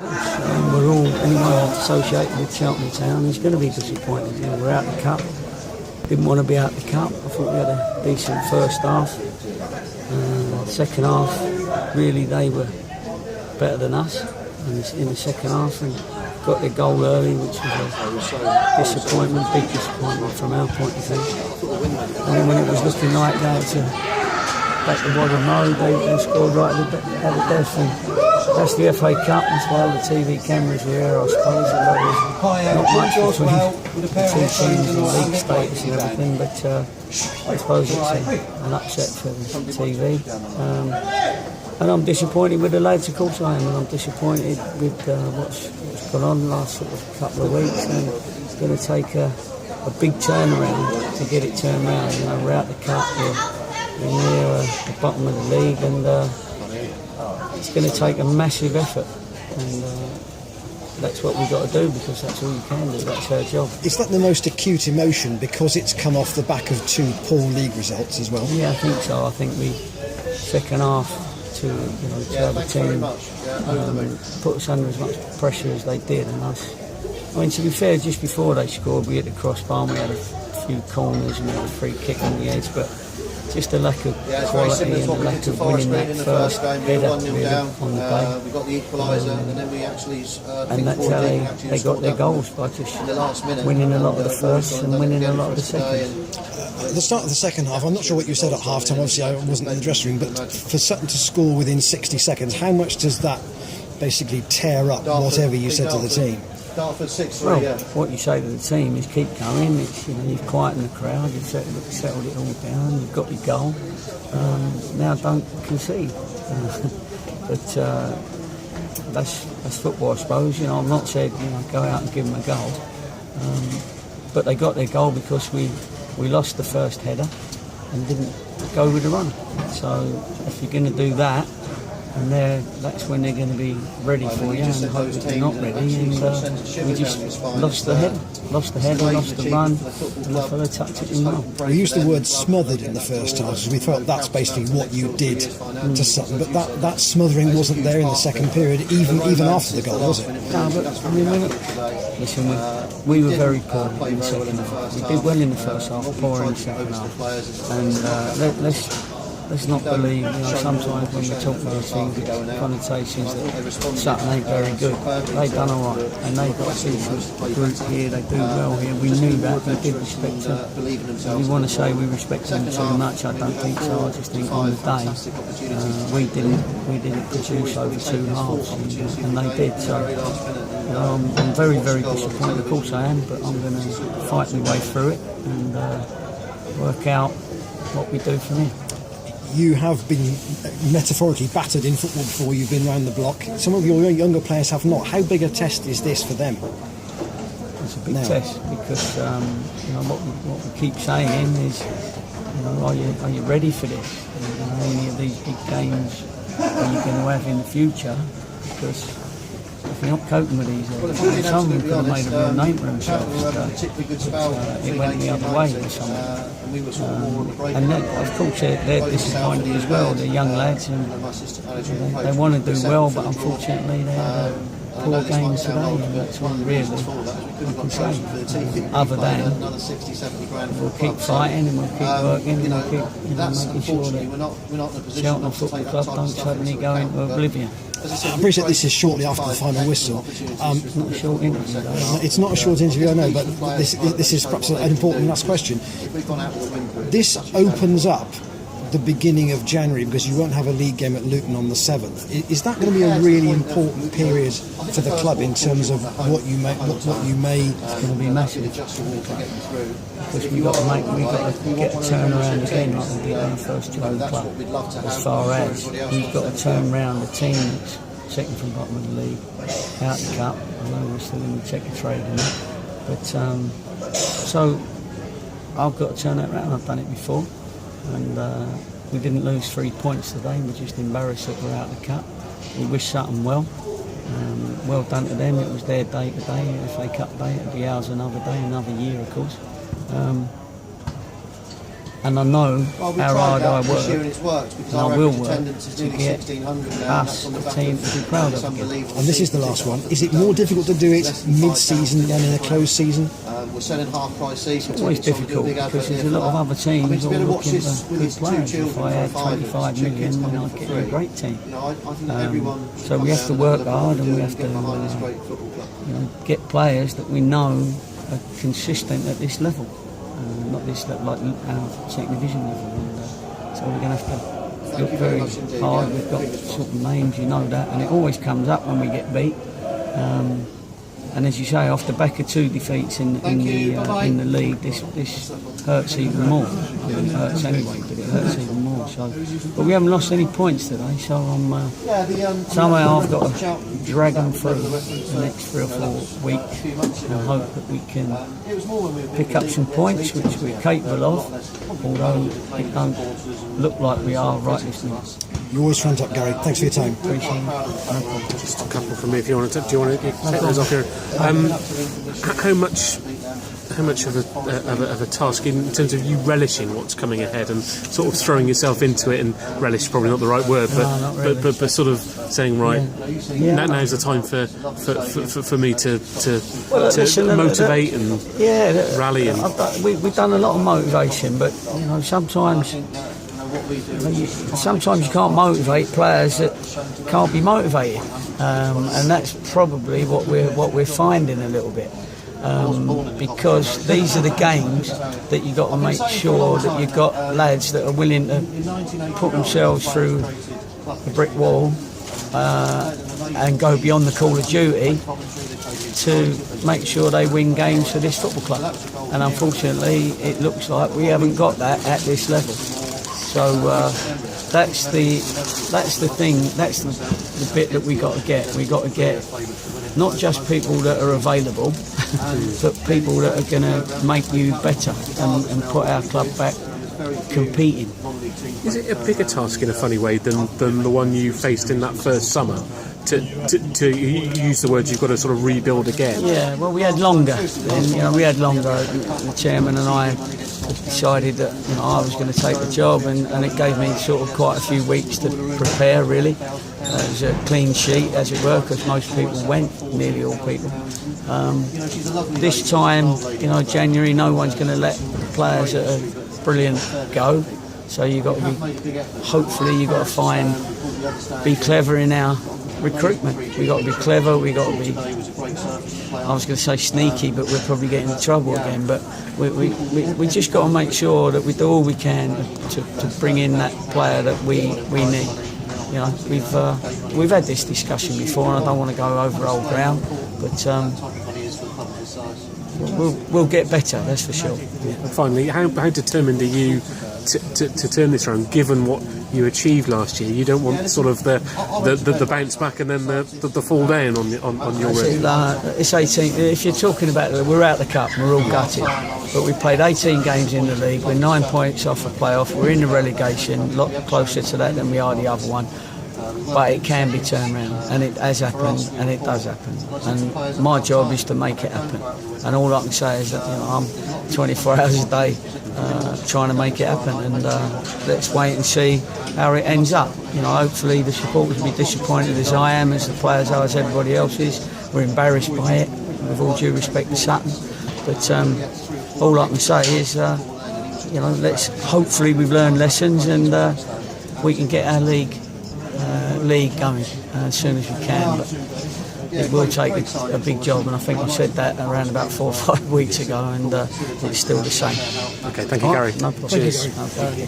We're all, anyone associated with Cheltenham Town is going to be disappointed. You know, we're out the cup. Didn't want to be out the cup. I thought we had a decent first half. Second half, really they were better than us in the second half and got their goal early, which was a disappointment, big disappointment from our point of view. And then when it was looking like that back to Wadham Road, they scored right at the death. And that's the FA Cup, that's why all the TV cameras were here, I suppose. Not much between the two teams and league status and everything, but I suppose it's an upset for the TV. And I'm disappointed with the lads, of course I am, and I'm disappointed with what's gone on the last sort of couple of weeks, and it's going to take a big turnaround to get it turned around. You know, we're out the cup, we're near the bottom of the league, and it's going to take a massive effort, and that's what we've got to do, because that's all you can do, that's our job. Is that the most acute emotion because it's come off the back of two poor league results as well? Yeah, I think so. I think we, second half, to have a team put us under as much pressure as they did, and us. I mean, to be fair, just before they scored, we hit the crossbar and we had a few corners and we had a free kick on the edge, but just the lack of quality and the lack of winning that first header on the day. We got the equaliser, and then we actually and that's how they got their goals, by just winning a lot of the first and winning a lot of the second. At the start of the second half, I'm not sure what you said at half time, obviously I wasn't in the dressing room, but for Sutton to score within 60 seconds, how much does that basically tear up whatever you said to the team? Well, what you say to the team is keep going. It's, you've quietened the crowd, you've settled it all down, you've got your goal. Now don't concede. But that's football, I suppose. I'm not saying go out and give them a goal. But they got their goal because we lost the first header and didn't go with the run. So if you're going to do that, and that's when they're going to be ready for you, and hope that they're not ready. And we just lost the header, lost the run, and the fellow tucked it in well. We used the word smothered in the first half, because we felt that's basically what you did to Sutton. But that smothering wasn't there in the second period, even after the goal, was it? No, but I mean, we were very poor in the second half. We did well in the first half, poor in the second half. And let's not believe, sometimes when we talk about these things, it's connotations that Sutton ain't very good. They've done all right, and they've got a decent group here, they do well here. We knew that, we did respect them. We want to say we respect them too much, I don't think so. I just think on the day, we didn't produce over two halves, and they did. So I'm very, very disappointed. Of course I am, but I'm going to fight my way through it and work out what we do from here. You have been metaphorically battered in football before. You've been round the block. Some of your younger players have not. How big a test is this for them? It's a big test, because what we keep saying is, are you ready for this? Any of these big games are you going to have in the future? Because if you're not coping with these, some of them could have made a real name for themselves. It went the other way with some. And of course they're disappointed as well. They're young lads and they want to do well, but unfortunately they had poor games today, and that's what really I can say. Other than we'll keep fighting and we'll keep working and we'll keep making sure that Cheltenham Football Club don't suddenly go into oblivion. I appreciate this is shortly after the final whistle. It's not a short interview, though. It's not a short interview, I know, but this is perhaps an important last question. This opens up the beginning of January, because you won't have a league game at Luton on the 7th. Is that going to be a really important period for the club in terms of what you may? It's going to be massive, because we've got to get a turnaround again, like we did in the first job of the club. As far as we've got to turn around the team that's second from bottom of the league, out the cup. I know we're still in the checker trade and that, but so I've got to turn that around. I've done it before. And we didn't lose 3 points today. We're just embarrassed that we're out of the cup. We wish Sutton well. Well done to them. It was their day today, FA Cup day. It'll be ours another day, another year, of course. and I know Well, we how tried hard I that this year and work, it's worked because and I our will average work attendance is to nearly get 1,600 now. us, the team, to be proud of again. And this is the last one. Is it more difficult to do it mid-season than in a closed season? We're selling half-price seats. It's always difficult because there's a lot of other teams all looking for good players. If I had 25 million, then I'd get a great team. I think that everyone So we have to work hard, and we have to get players that we know are consistent at this level, not this level, like our second division level. And, so we're going to have to look very hard. We've got sort of names, you know that, and it always comes up when we get beat. And as you say, off the back of 2 defeats in the league, this hurts even more. I mean, it hurts anyway, but it hurts even more. So, but we haven't lost any points today, so somehow I've got to drag them through the next 3 or 4 weeks and hope that we can pick up some points, which we're capable of, although it don't look like we are right this minute. You're always front up, Gary. Thanks for your time. Appreciate it. No problem. Just a couple from me if you want to. Do you want to take those off here? How much of a task in terms of you relishing what's coming ahead and sort of throwing yourself into it, and relish is probably not the right word, not really. but sort of saying right, now's the time for me to motivate and rally and we've done a lot of motivation, but you know sometimes you can't motivate players that can't be motivated, and that's probably what we're finding a little bit. Because these are the games that you've got to make sure that you've got lads that are willing to put themselves through the brick wall and go beyond the call of duty to make sure they win games for this football club. And unfortunately, it looks like we haven't got that at this level. So that's the thing. That's the bit that we got to get. We got to get not just people that are available, but people that are going to make you better and put our club back competing. Is it a bigger task in a funny way than the one you faced in that first summer? To use the words, you've got to sort of rebuild again. Yeah, well, we had longer. We had longer. The chairman and I decided that I was going to take the job, and it gave me sort of quite a few weeks to prepare. Really, it was a clean sheet, as it were, because most people went, nearly all people. This time, January, no one's going to let players that are brilliant go. So you've got to be clever in our recruitment. We've got to be clever, we've got to be, I was going to say sneaky, but we're probably getting into trouble again. But we just got to make sure that we do all we can to bring in that player that we need. We've had this discussion before, and I don't want to go over old ground, but we'll get better, that's for sure. Yeah. Finally, how determined are you to turn this around, given what you achieved last year? You don't want sort of the bounce back and then the fall down on your end. It's 18. If you're talking about we're out the cup, we're all gutted, but we played 18 games in the league. We're 9 points off a playoff. We're in the relegation, a lot closer to that than we are the other one. But it can be turned around, and it has happened, and it does happen. And my job is to make it happen. And all I can say is that I'm 24 hours a day trying to make it happen, and let's wait and see how it ends up. Hopefully the supporters will be disappointed as I am, as the players are, as everybody else is. We're embarrassed by it, with all due respect to Sutton. But all I can say is, let's hopefully we've learned lessons, and we can get our league going as soon as we can. But it will take a big job, and I think I said that around about 4 or 5 weeks ago, and it's still the same. Okay, thank you, Gary. No problem. Cheers. Okay.